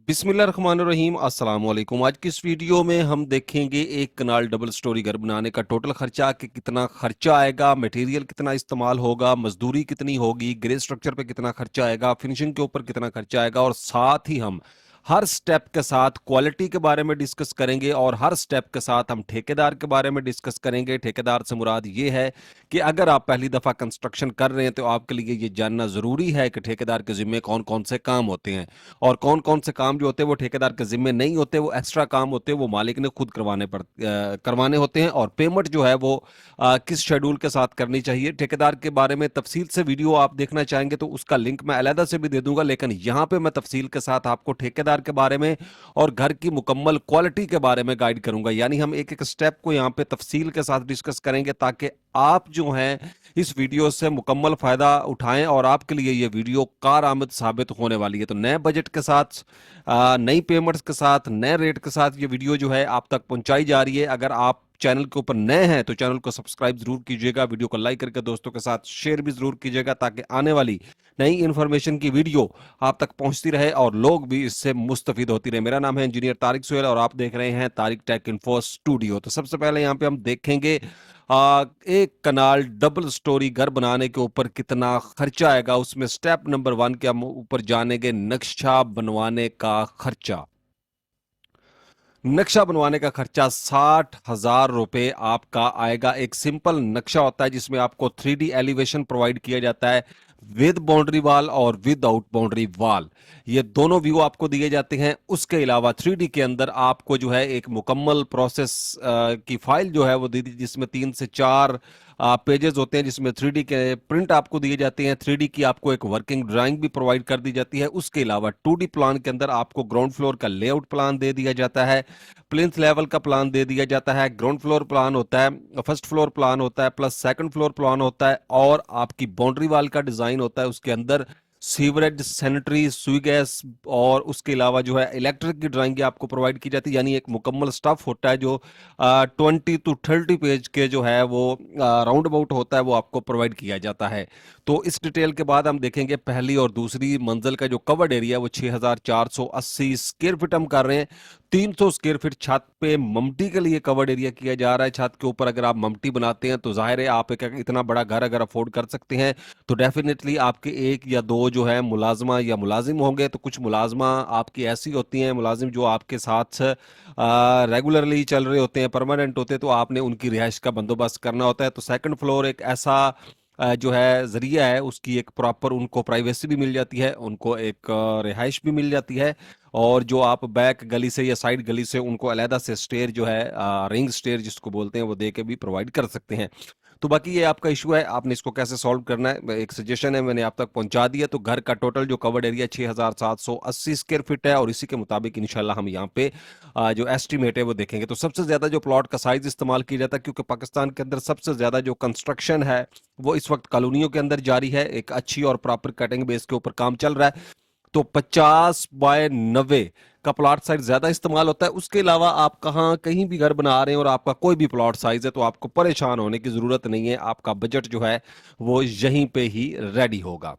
बिस्मिल्लाहिर्रहमानिर्रहीम अस्सलाम वालेकुम। आज की इस वीडियो में हम देखेंगे एक कनाल डबल स्टोरी घर बनाने का टोटल खर्चा कि कितना खर्चा आएगा, मटेरियल कितना इस्तेमाल होगा, मजदूरी कितनी होगी, ग्रे स्ट्रक्चर पे कितना खर्चा आएगा, फिनिशिंग के ऊपर कितना खर्चा आएगा और साथ ही हम हर स्टेप के साथ क्वालिटी के बारे में डिस्कस करेंगे और हर स्टेप के साथ हम ठेकेदार के बारे में डिस्कस करेंगे। ठेकेदार से मुराद ये है कि अगर आप पहली दफ़ा कंस्ट्रक्शन कर रहे हैं तो आपके लिए ये जानना ज़रूरी है कि ठेकेदार के ज़िम्मे कौन कौन से काम होते हैं और कौन कौन से काम जो होते हैं वो ठेकेदार के ज़िम्मे नहीं होते, वो एक्स्ट्रा काम होते हैं, वो मालिक ने खुद करवाने होते हैं और पेमेंट जो है वो किस शेड्यूल के साथ करनी चाहिए। ठेकेदार के बारे में तफसील से वीडियो आप देखना चाहेंगे तो उसका लिंक मैं अलहदा से भी दे दूंगा, लेकिन यहाँ पे मैं तफसील के साथ आपको ठेकेदार के बारे में और घर की मुकम्मल क्वालिटी के बारे में गाइड करूंगा। यानी हम एक एक स्टेप को यहाँ पे तफसील के साथ डिस्कस करेंगे ताकि आप जो हैं इस वीडियो से मुकम्मल फायदा उठाएं और आपके लिए ये वीडियो कारआमद साबित होने वाली है। तो नए बजट के साथ, नई पेमेंट्स के साथ, नए रेट के साथ ये वीडियो जो है आप तक पहुंचाई जा रही है। अगर आप चैनल के ऊपर नए हैं तो चैनल को सब्सक्राइब जरूर कीजिएगा, वीडियो को लाइक करके दोस्तों के साथ शेयर भी जरूर कीजिएगा ताकि आने वाली नई इंफॉर्मेशन की वीडियो आप तक पहुंचती रहे और लोग भी इससे मुस्तफिद होती रहे। मेरा नाम है इंजीनियर तारिक सुहेल और आप देख रहे हैं तारिक टेक इन्फो स्टूडियो। तो सबसे पहले यहाँ पे हम देखेंगे एक कनाल डबल स्टोरी घर बनाने के ऊपर कितना खर्चा आएगा। उसमें स्टेप नंबर 1 के हम ऊपर जानेंगे नक्शा बनवाने का खर्चा। नक्शा बनवाने का खर्चा 60,000 रुपए आपका आएगा। एक सिंपल नक्शा होता है जिसमें आपको 3D एलिवेशन प्रोवाइड किया जाता है विद बाउंड्री वाल और विदाउट बाउंड्री वाल, ये दोनों व्यू आपको दिए जाते हैं। उसके अलावा 3D के अंदर आपको जो है एक मुकम्मल प्रोसेस की फाइल जो है वो दी जिसमें 3 से 4 पेजेस होते हैं, जिसमें 3D के प्रिंट आपको दिए जाते हैं। 3D की आपको एक वर्किंग ड्राइंग भी प्रोवाइड कर दी जाती है। उसके अलावा 2D प्लान के अंदर आपको ग्राउंड फ्लोर का लेआउट प्लान दे दिया जाता है, प्लिंथ लेवल का प्लान दे दिया जाता है, ग्राउंड फ्लोर प्लान होता है, फर्स्ट फ्लोर प्लान होता है, प्लस सेकंड फ्लोर प्लान होता है और आपकी बाउंड्री वाल का डिजाइन होता है। उसके अंदर सीवरेज, सैनिटरी, सुई गैस और उसके अलावा जो है इलेक्ट्रिक की ड्राइंग आपको प्रोवाइड की जाती है। यानी एक मुकम्मल स्टफ होता है जो 20 to 30 पेज के जो है वो राउंड अबाउट होता है, वो आपको प्रोवाइड किया जाता है। तो इस डिटेल के बाद हम देखेंगे पहली और दूसरी मंजिल का जो कवर्ड एरिया वो 6,480 स्क्वायर फीट हम कर रहे हैं। 300 स्क्वायर फीट छत पे ममटी के लिए कवर्ड एरिया किया जा रहा है। छत के ऊपर अगर आप ममटी बनाते हैं तो जाहिर है आप एक इतना बड़ा घर अगर अफोर्ड कर सकते हैं तो डेफिनेटली आपके एक या दो जो है मुलाजमा या मुलाजिम होंगे। तो कुछ मुलाजमा आपकी ऐसी होती हैं, मुलाजिम जो आपके साथ रेगुलरली चल रहे होते हैं, परमानेंट होते हैं, तो आपने उनकी रिहाइश का बंदोबस्त करना होता है। तो सेकंड फ्लोर एक ऐसा जो है जरिया है, उसकी एक प्रॉपर उनको प्राइवेसी भी मिल जाती है, उनको एक रिहाइश भी मिल जाती है और जो आप बैक गली से या साइड गली से उनको अलहदा से स्टेयर जो है रिंग स्टेयर जिसको बोलते हैं वो दे के भी प्रोवाइड कर सकते हैं। तो बाकी ये आपका इशू है, आपने इसको कैसे सॉल्व करना है एक सजेशन है, मैंने आप तक पहुंचा दिया। तो घर का टोटल जो कवर्ड एरिया 6,780 स्क्वायर फीट है और इसी के मुताबिक इंशाल्लाह हम यहाँ पे जो एस्टिमेट है वो देखेंगे। तो सबसे ज्यादा जो प्लॉट का साइज इस्तेमाल किया जाता है, क्योंकि पाकिस्तान के अंदर सबसे ज्यादा जो कंस्ट्रक्शन है वो इस वक्त कॉलोनियों के अंदर जारी है, एक अच्छी और प्रॉपर कटिंग बेस के ऊपर काम चल रहा है। तो 50 बाय 90 का प्लॉट साइज ज्यादा इस्तेमाल होता है। उसके अलावा आप कहीं कहीं भी घर बना रहे हैं और आपका कोई भी प्लॉट साइज है तो आपको परेशान होने की जरूरत नहीं है, आपका बजट जो है वो यहीं पे ही रेडी होगा।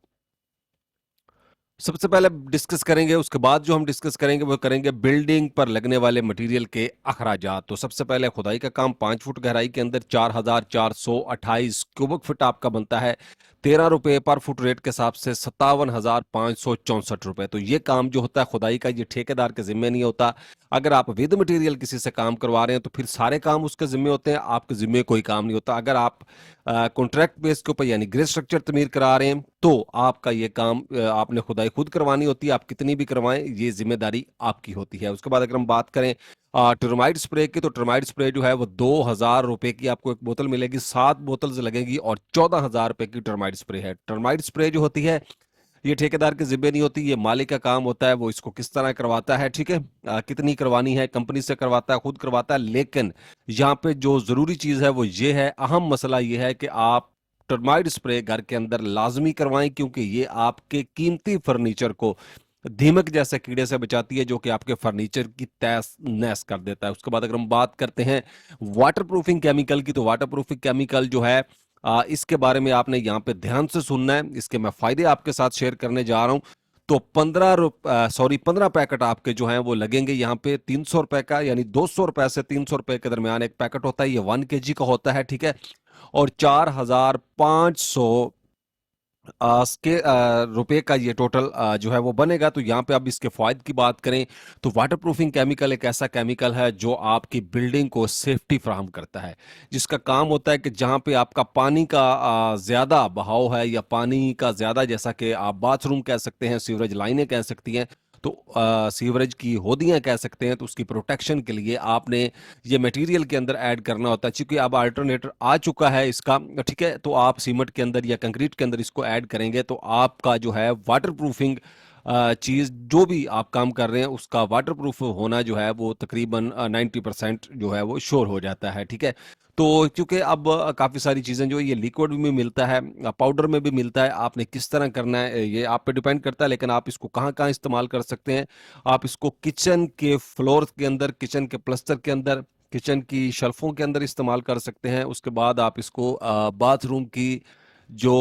सबसे पहले डिस्कस करेंगे, उसके बाद जो हम डिस्कस करेंगे वो करेंगे बिल्डिंग पर लगने वाले मटेरियल के अखराजात। तो सबसे पहले खुदाई का काम 5 फुट गहराई के अंदर 4,428 क्यूबिक फुट आपका बनता है। 13 रुपए पर फुट रेट के हिसाब से 57,564 रुपए। तो ये काम जो होता है खुदाई का, ये ठेकेदार के जिम्मे नहीं होता। अगर आप विद मटेरियल किसी से काम करवा रहे हैं तो फिर सारे काम उसके जिम्मे होते हैं, आपके जिम्मे कोई काम नहीं होता। अगर आप कॉन्ट्रैक्ट बेस के ऊपर यानी ग्रे स्ट्रक्चर तमीर करा रहे हैं तो आपका ये काम आपने खुदाई खुद करवानी होती है। आप कितनी भी करवाएं ये जिम्मेदारी आपकी होती है। उसके बाद अगर हम बात करें टर्माइट स्प्रे की, तो टर्माइट स्प्रे जो है वो 2,000 रुपए की आपको एक बोतल मिलेगी, 7 बोतल्स लगेगी और 14,000 रुपए की टर्माइट स्प्रे है। टर्माइट स्प्रे जो होती है ये ठेकेदार के जिम्मे नहीं होती, ये मालिक का काम होता है, वो इसको किस तरह करवाता है, ठीक है, कितनी करवानी है, कंपनी से करवाता है, खुद करवाता है। लेकिन यहाँ पे जो जरूरी चीज है वो ये है, अहम मसला ये है कि आप टर्माइट स्प्रे घर के अंदर लाजमी करवाएं, क्योंकि ये आपके कीमती फर्नीचर को दीमक जैसे कीड़े से बचाती है जो कि आपके फर्नीचर की तहस नहस कर देता है। उसके बाद अगर हम बात करते हैं वाटर प्रूफिंग केमिकल की, तो वाटर प्रूफिंग केमिकल जो है इसके बारे में आपने यहाँ पे ध्यान से सुनना है, इसके मैं फायदे आपके साथ शेयर करने जा रहा हूं। तो 15 पैकेट आपके जो हैं वो लगेंगे यहाँ पे 300 रुपए का, यानी 200 रुपए से 300 रुपए के दरमियान एक पैकेट होता है, ये 1 kg का होता है, ठीक है। और 4,500 रुपए का ये टोटल जो है वो बनेगा। तो यहाँ पे अब इसके फायदे की बात करें तो वाटर प्रूफिंग केमिकल एक ऐसा केमिकल है जो आपकी बिल्डिंग को सेफ्टी फराहम करता है, जिसका काम होता है कि जहाँ पे आपका पानी का ज्यादा बहाव है या पानी का ज्यादा, जैसा कि आप बाथरूम कह सकते हैं, सीवरेज लाइनें कह सकती हैं, तो सीवरेज की होदियां कह सकते हैं, तो उसकी प्रोटेक्शन के लिए आपने ये मटेरियल के अंदर ऐड करना होता है। चूंकि अब अल्टरनेटर आ चुका है इसका, ठीक है, तो आप सीमेंट के अंदर या कंक्रीट के अंदर इसको ऐड करेंगे तो आपका जो है वाटर प्रूफिंग चीज जो भी आप काम कर रहे हैं उसका वाटर प्रूफ होना जो है वो तकरीबन 90% जो है वो श्योर हो जाता है, ठीक है। तो क्योंकि अब काफ़ी सारी चीज़ें जो ये लिक्विड में मिलता है, पाउडर में भी मिलता है, आपने किस तरह करना है ये आप पे डिपेंड करता है, लेकिन आप इसको कहाँ कहाँ इस्तेमाल कर सकते हैं। आप इसको किचन के फ्लोर के अंदर, किचन के प्लस्तर के अंदर, किचन की शेल्फों के अंदर इस्तेमाल कर सकते हैं। उसके बाद आप इसको बाथरूम की जो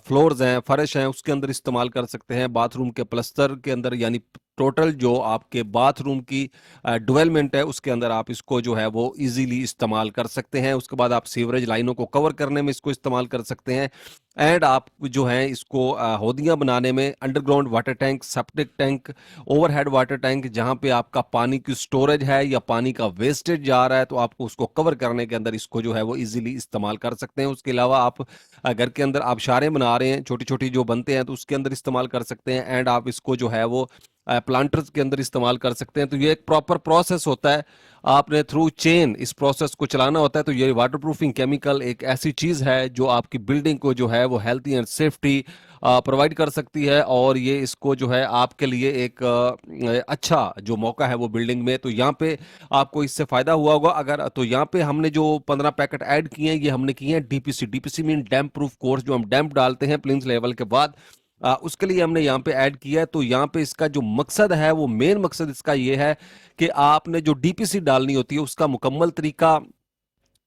फ्लोर्स हैं, फर्श हैं, उसके अंदर इस्तेमाल कर सकते हैं, बाथरूम के प्लस्तर के अंदर, यानी टोटल जो आपके बाथरूम की डेवलपमेंट है उसके अंदर आप इसको जो है वो इजीली इस्तेमाल कर सकते हैं। उसके बाद आप सीवरेज लाइनों को कवर करने में इसको इस्तेमाल कर सकते हैं। एंड आप जो है इसको होदियां बनाने में, underground water tank, septic tank, overhead water tank, जहां पे आपका पानी की स्टोरेज है या पानी का वेस्टेज जा रहा है, तो आपको उसको कवर करने के अंदर इसको जो है वो इजीली इस्तेमाल कर सकते हैं। उसके अलावा आप घर के अंदर आबशारें बना रहे हैं, छोटी छोटी जो बनते हैं, तो उसके अंदर इस्तेमाल कर सकते हैं। एंड आप इसको जो है वो प्लांटर्स के अंदर इस्तेमाल कर सकते हैं। तो ये एक प्रॉपर प्रोसेस होता है, आपने थ्रू चेन इस प्रोसेस को चलाना होता है। तो ये वाटर प्रूफिंग केमिकल एक ऐसी चीज है जो आपकी बिल्डिंग को जो है वो हेल्थी एंड सेफ्टी प्रोवाइड कर सकती है, और ये इसको जो है आपके लिए एक अच्छा जो मौका है वो बिल्डिंग में। तो यहाँ पे आपको इससे फायदा हुआ होगा अगर, तो यहाँ पे हमने जो 15 पैकेट ऐड किए हैं ये हमने किए हैं डीपीसी। डीपीसी मीन डैम्प प्रूफ कोर्स, जो हम डैम्प डालते हैं प्लिंथ लेवल के बाद, उसके लिए हमने यहाँ पे ऐड किया है। तो यहाँ पे इसका जो मकसद है वो मेन मकसद इसका ये है कि आपने जो डीपीसी डालनी होती है उसका मुकम्मल तरीका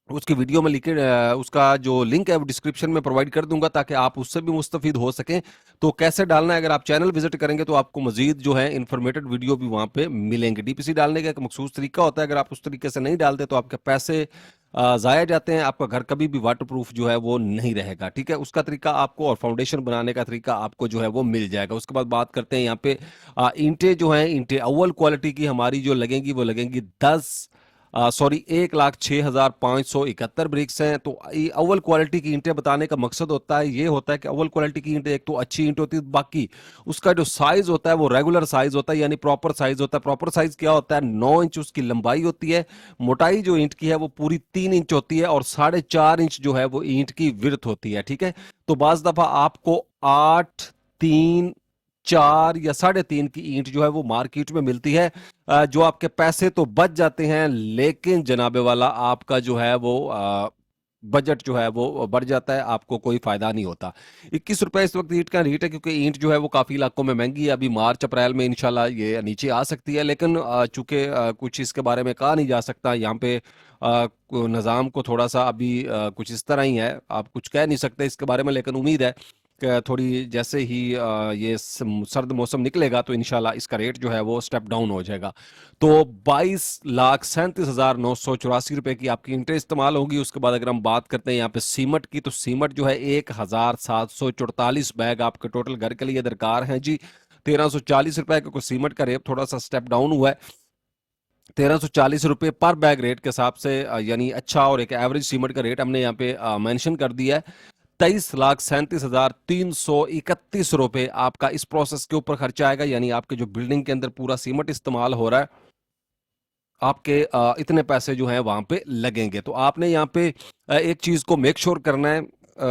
उसकी वीडियो में लिखे, उसका जो लिंक है वो डिस्क्रिप्शन में प्रोवाइड कर दूंगा ताकि आप उससे भी मुस्तफीद हो सकें। तो कैसे डालना है, अगर आप चैनल विजिट करेंगे तो आपको मजीद जो है इन्फॉर्मेटेड वीडियो भी वहां पे मिलेंगे। डीपीसी डालने का एक मखसूस तरीका होता है, अगर आप उस तरीके से नहीं डालते तो आपके पैसे जाया जाते हैं, आपका घर कभी भी वाटर प्रूफ जो है वो नहीं रहेगा, ठीक है। उसका तरीका आपको, और फाउंडेशन बनाने का तरीका आपको जो है वो मिल जाएगा। उसके बाद बात करते हैं यहाँ पे ईंटें जो हैं, ईंटें अव्वल क्वालिटी की हमारी जो लगेंगी वो लगेंगी 1,06,571 ब्रिक्स हैं। तो ये अव्वल क्वालिटी की ईंटें बताने का मकसद होता है, ये होता है कि अव्वल क्वालिटी की ईंटें एक तो अच्छी ईंट होती है, बाकी उसका जो साइज होता है वो रेगुलर साइज होता है, यानी प्रॉपर साइज होता है। प्रॉपर साइज क्या होता है, 9 इंच उसकी लंबाई होती है, मोटाई जो ईंट की है वो पूरी 3 इंच होती है, और 4.5 इंच जो है वो ईंट की विड्थ होती है, ठीक है। तो बाज दफा आपको 8, 3, 4 या 3.5 की ईंट जो है वो मार्केट में मिलती है, जो आपके पैसे तो बच जाते हैं, लेकिन जनाबे वाला आपका जो है वो बजट जो है वो बढ़ जाता है, आपको कोई फायदा नहीं होता। 21 रुपए इस वक्त ईंट का रेट है, क्योंकि ईंट जो है वो काफी इलाकों में महंगी है। अभी मार्च अप्रैल में इंशाल्लाह ये नीचे आ सकती है, लेकिन चूंकि कुछ इसके बारे में कहा नहीं जा सकता यहाँ पे, निज़ाम को थोड़ा सा अभी कुछ इस तरह ही है, आप कुछ कह नहीं सकते इसके बारे में, लेकिन उम्मीद है थोड़ी जैसे ही ये सर्द मौसम निकलेगा तो इंशाल्लाह इसका रेट जो है वो स्टेप डाउन हो जाएगा। तो 22,37,984 रुपए की आपकी इंटरेस्ट इस्तेमाल होगी। उसके बाद अगर हम बात करते हैं यहाँ पे सीमट की, तो सीमट जो है 1,744 बैग आपके टोटल घर के लिए दरकार हैं जी। 1,340 रुपए का कोई सीमट का रेट थोड़ा सा स्टेप डाउन हुआ है, 1,340 रुपए पर बैग रेट के हिसाब से, यानी अच्छा और एक एवरेज सीमेंट का रेट हमने यहाँ पे मेंशन कर दिया है। 23,37,331 रुपए आपका इस प्रोसेस के ऊपर खर्चा आएगा, यानी आपके जो बिल्डिंग के अंदर पूरा सीमेंट इस्तेमाल हो रहा है, आपके इतने पैसे जो हैं वहां पे लगेंगे। तो आपने यहाँ पे एक चीज को मेक श्योर करना है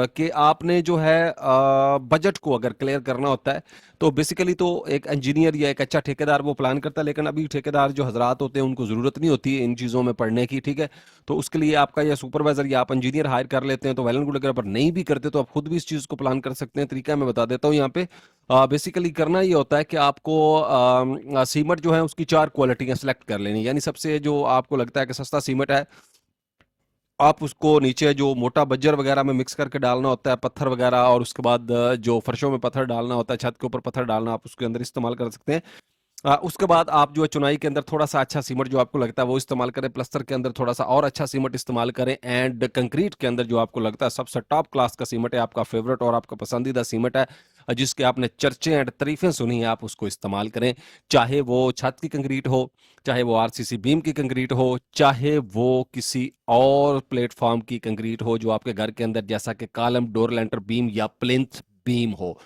कि आपने जो है बजट को अगर क्लियर करना होता है, तो बेसिकली तो एक इंजीनियर या एक अच्छा ठेकेदार वो प्लान करता है, लेकिन अभी ठेकेदार जो हजरात होते हैं उनको जरूरत नहीं होती है इन चीज़ों में पढ़ने की, ठीक है। तो उसके लिए आपका या सुपरवाइजर या आप इंजीनियर हायर कर लेते हैं तो वेल एंड गुड, अगर नहीं भी करते तो आप खुद भी इस चीज़ को प्लान कर सकते हैं। तरीका मैं बता देता हूँ यहाँ पे। बेसिकली करना ये होता है कि आपको सीमेंट जो है उसकी 4 क्वालिटियाँ सेलेक्ट कर लेनी, यानी सबसे जो आपको लगता है कि सस्ता सीमेंट है आप उसको नीचे जो मोटा बज्जर वगैरह में मिक्स करके डालना होता है, पत्थर वगैरह, और उसके बाद जो फर्शों में पत्थर डालना होता है, छत के ऊपर पत्थर डालना, आप उसके अंदर इस्तेमाल कर सकते हैं। उसके बाद आप जो है चुनाई के अंदर थोड़ा सा अच्छा सीमेंट जो आपको लगता है वो इस्तेमाल करें, प्लस्तर के अंदर थोड़ा सा और अच्छा सीमेंट इस्तेमाल करें, एंड कंक्रीट के अंदर जो आपको लगता है सबसे टॉप क्लास का सीमेंट है, आपका फेवरेट और आपका पसंदीदा सीमेंट है, जिसके आपने चर्चे एंड तारीफें सुनी है, आप उसको इस्तेमाल करें। चाहे वो छत की कंक्रीट हो, चाहे वो आरसीसी बीम की कंक्रीट हो, चाहे वो किसी और प्लेटफॉर्म की कंक्रीट हो जो आपके घर के अंदर, जैसा कि कॉलम, डोर लेंटर बीम या प्लिंथ बीम हो,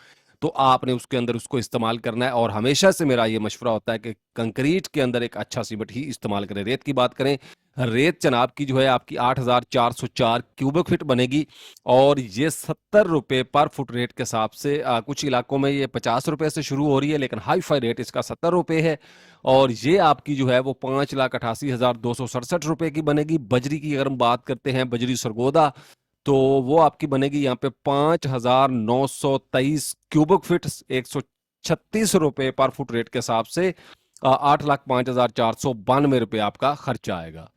तो आपने उसके अंदर उसको इस्तेमाल करना है। और हमेशा से मेरा ये मशवरा होता है कि कंक्रीट के अंदर एक अच्छा सीमेंट ही इस्तेमाल करें। रेत की बात करें, रेत जनाब की जो है आपकी 8,404 क्यूबिक फीट बनेगी, और ये 70 रुपये पर फुट रेट के हिसाब से, कुछ इलाकों में ये 50 रुपये से शुरू हो रही है, लेकिन हाई फाई रेट इसका 70 रुपये है। और ये आपकी जो है वो 5,88,267 रुपये की बनेगी। बजरी की अगर हम बात करते हैं, बजरी सरगोदा, तो वो आपकी बनेगी यहाँ पे 5,923 क्यूबिक फीट, 136 रुपये पर फुट रेट के हिसाब से, 8,05,492 रुपये आपका खर्चा आएगा।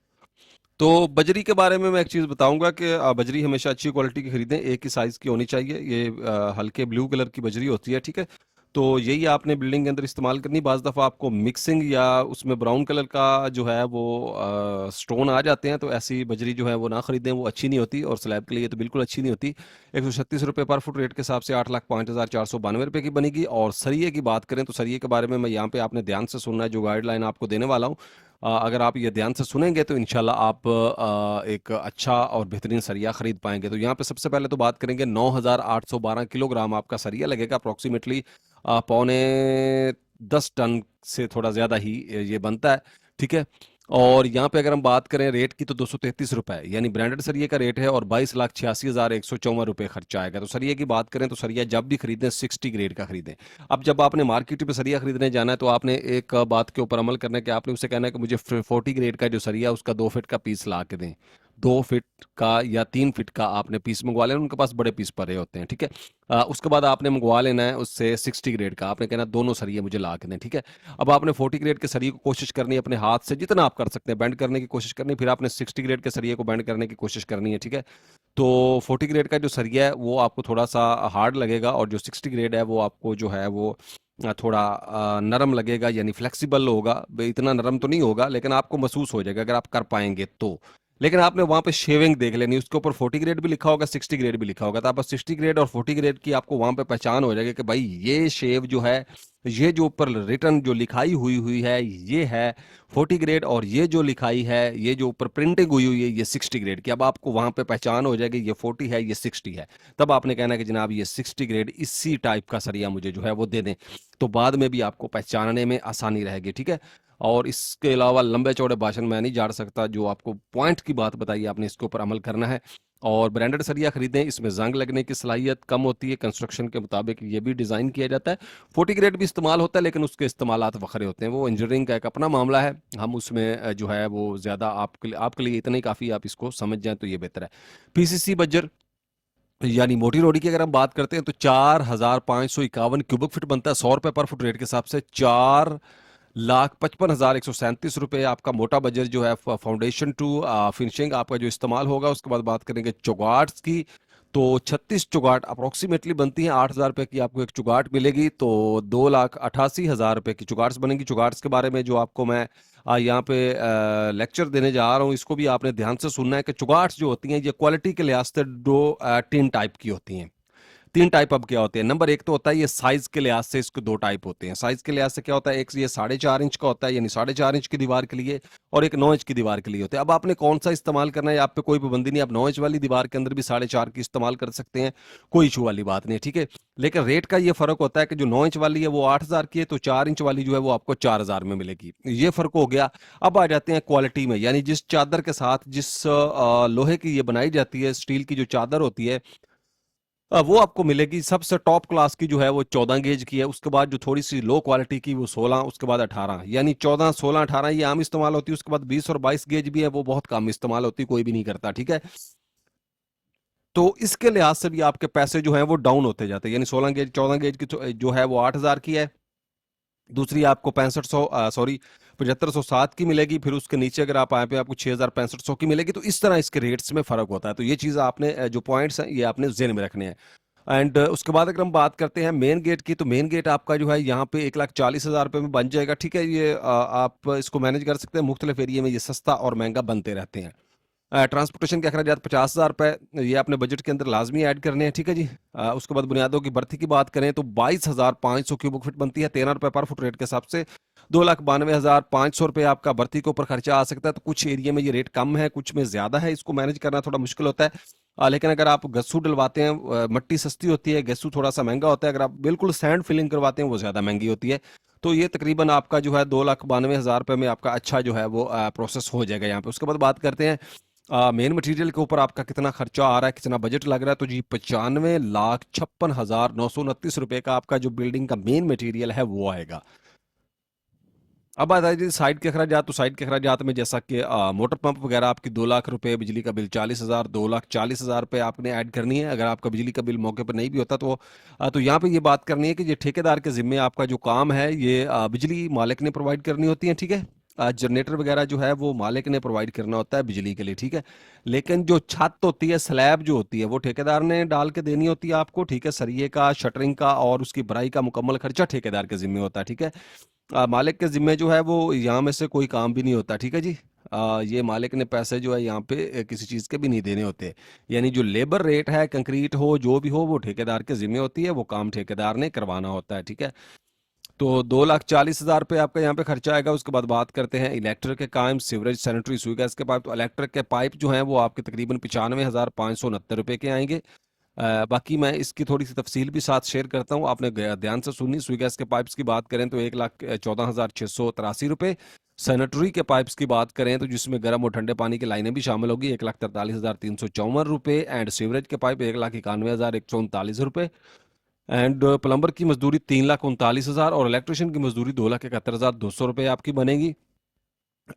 तो बजरी के बारे में मैं एक चीज़ बताऊंगा कि बजरी हमेशा अच्छी क्वालिटी की खरीदें, एक ही साइज़ की होनी चाहिए। ये हल्के ब्लू कलर की बजरी होती है, ठीक है। तो यही आपने बिल्डिंग के अंदर इस्तेमाल करनी। बाज़ दफ़ा आपको मिक्सिंग या उसमें ब्राउन कलर का जो है वो स्टोन आ जाते हैं, तो ऐसी बजरी जो है वो ना खरीदें, वो अच्छी नहीं होती, और स्लैब के लिए तो बिल्कुल अच्छी नहीं होती। 136 रुपये पर फुट रेट के हिसाब से 8,05,492 रुपये की बनेगी। और सरिये की बात करें तो सरिये के बारे में मैं यहाँ पे आपने ध्यान से सुनना है, जो गाइडलाइन आपको देने वाला हूँ। अगर आप ये ध्यान से सुनेंगे तो इंशाल्लाह आप एक अच्छा और बेहतरीन सरिया खरीद पाएंगे। तो यहाँ पे सबसे पहले तो बात करेंगे, 9,812 किलोग्राम आपका सरिया लगेगा, अप्रोक्सीमेटली 9.25 टन से थोड़ा ज़्यादा ही ये बनता है, ठीक है। और यहाँ पे अगर हम बात करें रेट की, तो 233 रुपये यानी ब्रांडेड सरिये का रेट है, और 22,86,154 रुपये खर्चा आएगा। तो सरिये की बात करें तो सरिया जब भी खरीदें 60 ग्रेड का खरीदें। अब जब आपने मार्केट में सरिया खरीदने जाना है, तो आपने एक बात के ऊपर अमल करना है कि आपने उससे कहना है कि मुझे 40 ग्रेड का जो सरिया उसका 2 फीट का पीस ला के दें। 2 फीट का या 3 फीट का आपने पीस मंगवा लेना, उनके पास बड़े पीस पड़े होते हैं, ठीक है। उसके बाद आपने मंगवा लेना है उससे 60 ग्रेड का, आपने कहना दोनों सरिये मुझे ला के दें, ठीक है। अब आपने 40 ग्रेड के सरिये को कोशिश करनी है अपने हाथ से जितना आप कर सकते हैं बेंड करने की कोशिश करनी है, फिर आपने 60 ग्रेड के सरिये को बेंड करने की कोशिश करनी है, ठीक है। तो 40 ग्रेड का जो सरिया है वो आपको थोड़ा सा हार्ड लगेगा, और जो 60 ग्रेड है वो आपको जो है वो थोड़ा नरम लगेगा, यानी फ्लेक्सिबल होगा। इतना नरम तो नहीं होगा, लेकिन आपको महसूस हो जाएगा अगर आप कर पाएंगे तो। लेकिन आपने वहां पे शेविंग देख लेनी, उसके ऊपर 40 ग्रेड भी लिखा होगा, 60 ग्रेड भी लिखा होगा, तो आप 60 ग्रेड और 40 ग्रेड की आपको वहां पे पहचान हो जाएगी कि भाई ये शेव जो है, ये जो ऊपर रिटर्न जो लिखाई हुई हुई है ये है 40 ग्रेड, और ये जो लिखाई है, ये जो ऊपर प्रिंटिंग हुई हुई है, ये 60 ग्रेड की। अब आपको वहां पे पहचान हो जाएगी ये 40 है, ये 60 है। तब आपने कहना है कि जनाब ये 60 ग्रेड इसी टाइप का सरिया मुझे जो है वो दे दें, तो बाद में भी आपको पहचानने में आसानी रहेगी, ठीक है। और इसके अलावा लंबे चौड़े भाषण मैं नहीं झाड़ सकता, जो आपको पॉइंट की बात बताई आपने इसके ऊपर अमल करना है। और ब्रांडेड सरिया खरीदें, इसमें जंग लगने की सलाहियत कम होती है, कंस्ट्रक्शन के मुताबिक ये भी डिज़ाइन किया जाता है। 40 ग्रेड भी इस्तेमाल होता है, लेकिन उसके इस्तेमालात वखरे होते हैं, वो इंजीनियरिंग का एक अपना मामला है। हम उसमें जो है वो ज़्यादा आपके लिए इतना ही काफ़ी, आप इसको समझ जाएं तो ये बेहतर है। पीसीसी बज्जर यानी मोटी रोडी की अगर हम बात करते हैं, तो 4,551 क्यूबिक फीट बनता है, 100 रुपये पर फुट रेट के हिसाब से। 4,55,137 रुपये आपका मोटा बजट जो है फाउंडेशन टू फिनिशिंग आपका जो इस्तेमाल होगा। उसके बाद बात करेंगे चौगाट्स की, तो 36 चौगाट अप्रोक्सीमेटली बनती हैं, 8,000 रुपये की आपको एक चौगाट मिलेगी, तो 2,88,000 रुपये की चौगाट्स बनेंगी। चौगाट्स के बारे में जो आपको मैं यहाँ पे लेक्चर देने जा रहा हूँ, इसको भी आपने ध्यान से सुनना है कि चौगाट्स जो होती हैं ये क्वालिटी के लिहाज से दो 3 टाइप की होती हैं। 3 टाइप अब क्या होते हैं, नंबर एक तो होता है ये साइज के लिहाज से, इसके 2 टाइप होते हैं। साइज के लिहाज से क्या होता है, एक ये 4.5 इंच का होता है, यानी 4.5 इंच की दीवार के लिए, और एक 9 इंच की दीवार के लिए होते हैं। अब आपने कौन सा इस्तेमाल करना है, आप पे कोई पाबंदी नहीं, आप 9 इंच वाली दीवार के अंदर भी 4.5 की इस्तेमाल कर सकते हैं, कोई इशू वाली बात नहीं है, ठीक है। लेकिन रेट का ये फर्क होता है कि जो 9 इंच वाली है वो 8,000 की है, तो 4 इंच वाली जो है वो आपको 4,000 में मिलेगी, ये फर्क हो गया। अब आ जाते हैं क्वालिटी में, यानी जिस चादर के साथ, जिस लोहे की ये बनाई जाती है, स्टील की जो चादर होती है, वो आपको मिलेगी सबसे टॉप क्लास की जो है वो 14 गेज की है। उसके बाद जो थोड़ी सी लो क्वालिटी की वो 16, उसके बाद 18, यानी 14, 16, 18 ये आम इस्तेमाल होती है। उसके बाद 20 और 22 गेज भी है, वो बहुत कम इस्तेमाल होती है, कोई भी नहीं करता, ठीक है। तो इसके लिहाज से भी आपके पैसे जो हैं वो डाउन होते जाते हैं, यानी 16 गेज 14 गेज की जो है वो 8,000 की है। दूसरी आपको 6500 सॉरी 7507 की मिलेगी, फिर उसके नीचे अगर आप आए पे आपको 6500 की मिलेगी। तो इस तरह इसके रेट्स में फ़र्क होता है। तो ये चीज़ आपने जो पॉइंट्स हैं ये आपने ज़हन में रखने हैं। एंड उसके बाद अगर हम बात करते हैं मेन गेट की, तो मेन गेट आपका जो है यहाँ पे 1,40,000 रुपये में बन जाएगा। ठीक है, ये आप इसको मैनेज कर सकते हैं। मुख्तलिफ एरिया में ये सस्ता और महंगा बनते रहते हैं। ट्रांसपोर्टेशन के अखराजात 50,000 रुपये ये अपने बजट के अंदर लाजमी ऐड करने हैं। ठीक है जी। उसके बाद बुनियादों की भर्ती की बात करें तो 22,500 क्यूबिक फीट बनती है, 13 रुपये पर फुट रेट के हिसाब से। 2,92,500 रुपये आपका भर्ती के ऊपर खर्चा आ सकता है। तो कुछ एरिया में ये रेट कम है, कुछ में ज़्यादा है, इसको मैनेज करना थोड़ा मुश्किल होता है। लेकिन अगर आप गस्सू डलवाते हैं, मट्टी सस्ती होती है, गस्सू थोड़ा सा महंगा होता है। अगर आप बिल्कुल सैंड फिलिंग करवाते हैं वो ज़्यादा महंगी होती है। तो ये तकरीबन आपका जो है 2,92,000 रुपये में आपका अच्छा जो है वो प्रोसेस हो जाएगा यहाँ पे। उसके बाद बात करते हैं मेन मटेरियल के ऊपर आपका कितना खर्चा आ रहा है, कितना बजट लग रहा है। तो जी 95,56,929 रुपये का आपका जो बिल्डिंग का मेन मटेरियल है वो आएगा। अब आ जाए साइड के अखराजात। तो साइड के अखराजात में जैसा कि मोटर पंप वगैरह आपकी 2 लाख रुपए, बिजली का बिल 40,000, 2,40,000 रुपये आपने ऐड करनी है। अगर आपका बिजली का बिल मौके पर नहीं भी होता तो यहाँ पे ये बात करनी है कि ये ठेकेदार के जिम्मे आपका जो काम है ये बिजली मालिक ने प्रोवाइड करनी होती है। ठीक है, जनरेटर वगैरह जो है वो मालिक ने प्रोवाइड करना होता है बिजली के लिए। ठीक है, लेकिन जो छत होती है, स्लैब जो होती है, वो ठेकेदार ने डाल के देनी होती है आपको। ठीक है, सरिये का, शटरिंग का और उसकी भराई का मुकम्मल खर्चा ठेकेदार के जिम्मे होता है। ठीक है, मालिक के ज़िम्मे जो है वो यहाँ में से कोई काम भी नहीं होता। ठीक है जी। ये मालिक ने पैसे जो है यहाँ पे किसी चीज़ के भी नहीं देने होते। यानी जो लेबर रेट है, कंक्रीट हो जो भी हो, वो ठेकेदार के ज़िम्मे होती है, वो काम ठेकेदार ने करवाना होता है। ठीक है, तो 2,40,000 रुपये आपका यहाँ पे खर्चा आएगा। उसके बाद बात करते हैं इलेक्ट्रिक के काम, सीवरेज, सैनिटरी, सुई गैस के पाइप। तो इलेक्ट्रिक के पाइप जो हैं वो आपके तकरीबन 95,569 रुपये के आएंगे। बाकी मैं इसकी थोड़ी सी तफसील भी साथ शेयर करता हूँ, आपने ध्यान से सुनी। सुई गैस के पाइप्स की बात करें तो 1,14,683 रुपये। सैनिटरी के पाइप्स की बात करें तो जिसमें गर्म और ठंडे पानी की लाइनें भी शामिल होगी, 1,43,354 रुपये। एंड सीवरेज के पाइप 1,91,139 रुपये। एंड प्लम्बर की मजदूरी 3,39,000 और इलेक्ट्रिशियन की मजदूरी 2,71,200 रुपये आपकी बनेगी।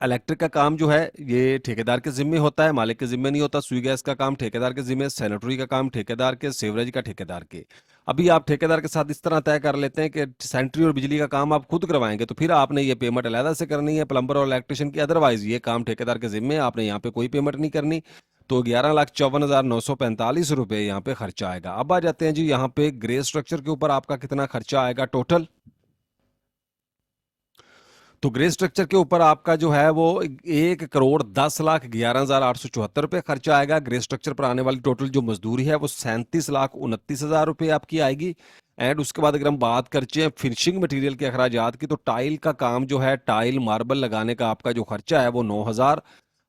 इलेक्ट्रिक का काम जो है ये ठेकेदार के ज़िम्मे होता है, मालिक के ज़िम्मे नहीं होता। सुई गैस का काम ठेकेदार के ज़िम्मे, सैनिटरी का काम ठेकेदार के, सीवरेज का ठेकेदार के। अभी आप ठेकेदार के साथ इस तरह तय कर लेते हैं कि सैनिटरी और बिजली का काम आप खुद करवाएंगे, तो फिर आपने ये पेमेंट अलहदा से करनी है प्लम्बर और इलेक्ट्रिशियन की। अदरवाइज ये काम ठेकेदार के ज़िम्मे, आपने यहाँ पे कोई पेमेंट नहीं करनी। तो 11,54,945 रुपये यहाँ पे खर्चा आएगा। अब आ जाते हैं जी यहाँ पे ग्रे स्ट्रक्चर के ऊपर आपका कितना खर्चा आएगा टोटल। तो ग्रे स्ट्रक्चर के ऊपर आपका जो है वो 1,10,11,874 रुपये खर्चा आएगा। ग्रे स्ट्रक्चर पर आने वाली टोटल जो मजदूरी है वो 37,29,000 रुपये आपकी आएगी। एंड उसके बाद अगर हम बात करते हैं फिनिशिंग मटेरियल के अखराजात की, तो टाइल का काम जो है, टाइल मार्बल लगाने का आपका जो खर्चा है वो 9,000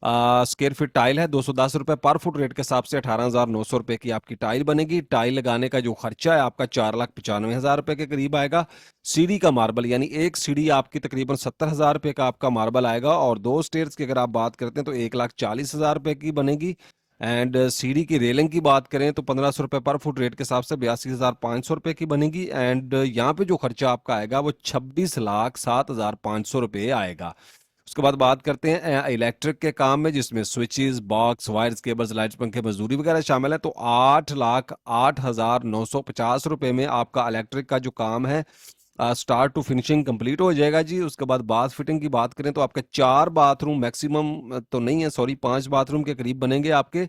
स्क्वायर फीट टाइल है। 210 रुपये पर फुट रेट के हिसाब से 18,900 रुपये की आपकी टाइल बनेगी। टाइल लगाने का जो खर्चा है आपका 4,95,000 रुपये के करीब आएगा। सीढ़ी का मार्बल, यानी एक सीढ़ी आपकी तकरीबन 70,000 रुपये का आपका मार्बल आएगा। और दो स्टेयर्स की अगर आप बात करते हैं तो 1,40,000 रुपये की बनेगी। एंड सीढ़ी की रेलिंग की बात करें तो 1,500 रुपये पर फुट रेट के हिसाब से 82,500 रुपये की बनेगी। एंड यहाँ पे जो खर्चा आपका आएगा वो 26,07,500 रुपये आएगा। उसके बाद बात करते हैं इलेक्ट्रिक के काम में, जिसमें switches, box, wires, cables, lights, पंखे, मजदूरी वगैरह शामिल है। तो 8,08,950 रुपये में आपका इलेक्ट्रिक का जो काम है स्टार्ट टू फिनिशिंग कंप्लीट हो जाएगा जी। उसके बाद बाथ फिटिंग की बात करें तो आपके 4 बाथरूम मैक्सिमम तो नहीं है, सॉरी 5 बाथरूम के करीब बनेंगे आपके।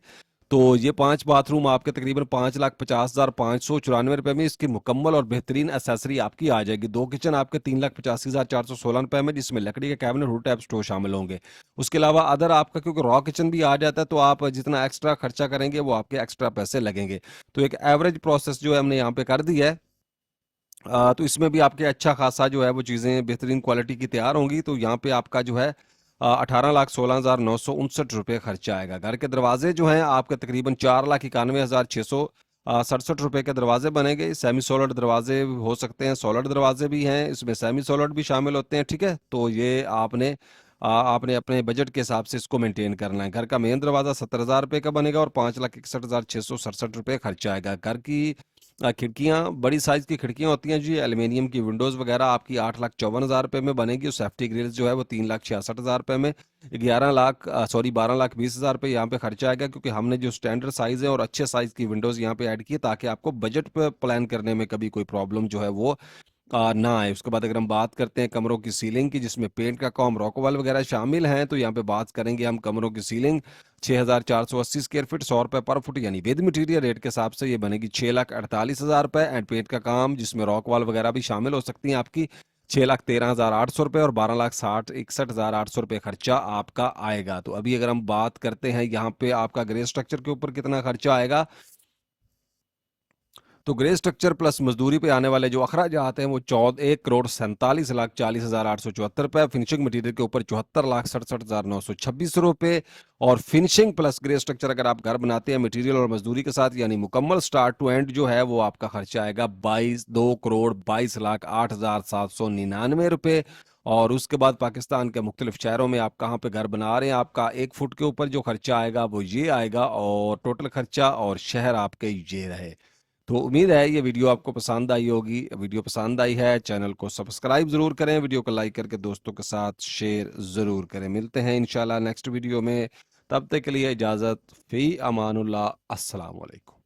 तो ये 5 बाथरूम आपके तकरीबन 5,50,594 रुपये में इसकी मुकम्मल और बेहतरीन एसेसरी आपकी आ जाएगी। दो किचन आपके 3,85,416 रुपये में, जिसमें लकड़ी के कैबिनेट, रूट टैप स्टोर शामिल होंगे। उसके अलावा अदर आपका क्योंकि रॉ किचन भी आ जाता है, तो आप जितना एक्स्ट्रा खर्चा करेंगे वो आपके एक्स्ट्रा पैसे लगेंगे। तो एक एवरेज प्रोसेस जो है हमने यहाँ पे कर दिया है। तो इसमें भी आपके अच्छा खासा जो है वो चीज़ें बेहतरीन क्वालिटी की तैयार होंगी। तो यहाँ पे आपका जो है 18,16,959 रुपये खर्चा आएगा। घर के दरवाजे जो हैं आपके तकरीबन 4,91,667 रुपये के दरवाजे बनेंगे। सेमी सॉलिड दरवाजे हो सकते हैं, सॉलिड दरवाजे भी हैं, इसमें सेमी सॉलिड भी शामिल होते हैं। ठीक है, तो ये आपने अपने बजट के हिसाब से इसको मेंटेन करना है। घर का मेन दरवाज़ा 70,000 रुपये का बनेगा और 5,61,667 रुपये खर्चा आएगा। घर की खिड़कियाँ, बड़ी साइज़ की खिड़कियाँ होती हैं जी, एल्युमिनियम की विंडोज़ वगैरह आपकी 8,54,000 रुपये में बनेगी। और सेफ्टी ग्रिल्स जो है वो 3,66,000 रुपये में 12,20,000 रुपये यहाँ पे खर्चा आएगा, क्योंकि हमने जो स्टैंडर्ड साइज़ है और अच्छे साइज़ की विंडोज़ यहाँ पे ऐड की, ताकि आपको बजट पे प्लान करने में कभी कोई प्रॉब्लम जो है वो ना आए। उसके बाद अगर हम बात करते हैं कमरों की सीलिंग की, जिसमें पेंट का काम, रॉकवॉल वगैरह शामिल हैं, तो यहाँ पे बात करेंगे हम कमरों की सीलिंग 6,480 स्क्वायर फीट, 100 रुपये पर फुट, यानी विद मटीरियल रेट के हिसाब से ये बनेगी 6,48,000 रुपये। एंड पेंट का काम जिसमें रॉकवॉल वगैरह भी शामिल हो सकती हैं आपकी 6,13,800 रुपये, और 12,61,800 रुपये खर्चा आपका आएगा। तो अभी अगर हम बात करते हैं यहाँ पे आपका ग्रे स्ट्रक्चर के ऊपर कितना खर्चा आएगा, तो ग्रे स्ट्रक्चर प्लस मजदूरी पे आने वाले जो अखराजात हैं वो 1,47,40,874 रुपये, फिनिशिंग मटीरियल के ऊपर 74,67,926 रुपये, और फिनिशिंग प्लस ग्रे स्ट्रक्चर अगर आप घर बनाते हैं मटीरियल और मजदूरी के साथ, यानी मुकम्मल स्टार्ट टू एंड जो है वो आपका खर्चा आएगा 2,22,08,799 रुपये। और उसके बाद पाकिस्तान के मुख्तलिफ शहरों में आप कहाँ पे घर बना रहे हैं, आपका 1 फुट के ऊपर जो खर्चा आएगा वो ये आएगा, और टोटल खर्चा और शहर आपके ये रहे। तो उम्मीद है ये वीडियो आपको पसंद आई होगी। वीडियो पसंद आई है, चैनल को सब्सक्राइब जरूर करें, वीडियो को लाइक करके दोस्तों के साथ शेयर जरूर करें। मिलते हैं इंशाल्लाह नेक्स्ट वीडियो में, तब तक के लिए इजाज़त, फ़ी अमानुल्लाह, अस्सलाम वालेकुम।